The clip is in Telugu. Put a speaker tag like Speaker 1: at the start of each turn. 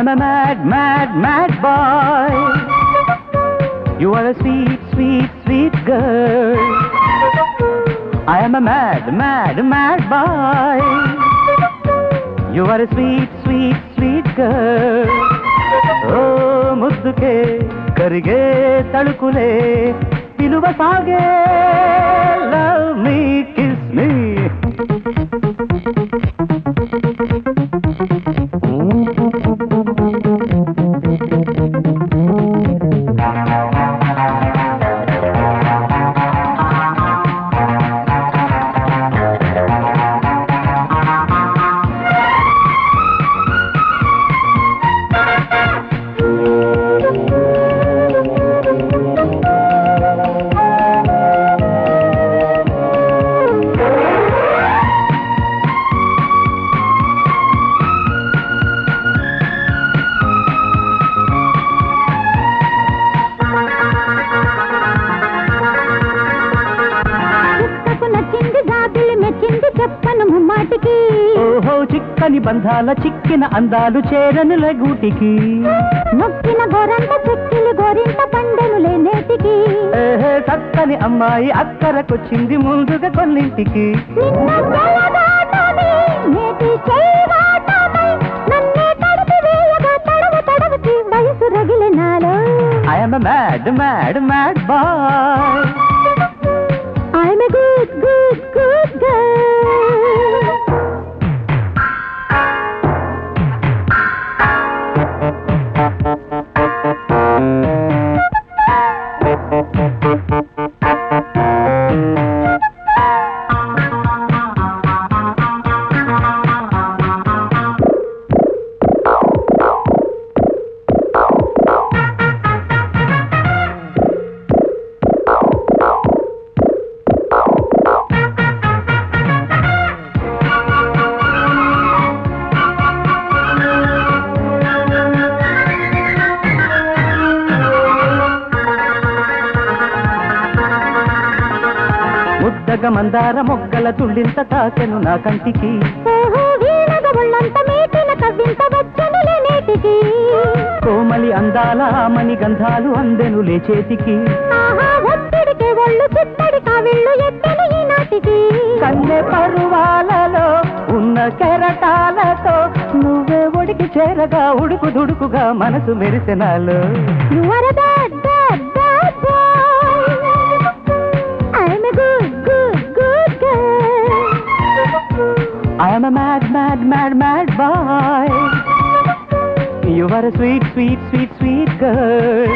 Speaker 1: am a mad, mad, mad boy. You are a sweet, sweet, sweet girl. I am a mad, mad, mad boy. You are a sweet, sweet, sweet girl. Oh, mudduke karige talukule piluva saage. Love me, kiss me. ఓహో చిక్కని బంధాల చిక్కిన అందాలు చేరనుల గూటికి
Speaker 2: నొక్కిన గోరంత చెక్కిలి గోరింత పండెనులే నేటికి
Speaker 1: చక్కని అమ్మాయి అక్కరకొచ్చింది ముందుగా కొన్నింటికి
Speaker 2: వయసు రగిలినాలో
Speaker 1: I am a mad, mad, mad boy.
Speaker 2: I am a good, good, good girl. ముద్దగ మందార మొగ్గల తుళ్ళింత తాకెను నా కంటికి కోమలి అందాల మణి గంధాలు అందెనులే చేతికి కన్నె పరువాలలో ఉన్న కెరటాలతో నువ్వే ఒడికి చేరగా ఉడుకు దుడుకుగా మనసు మెరిసెనాలు I am a mad, mad, mad, mad boy. You are a sweet, sweet, sweet, sweet girl.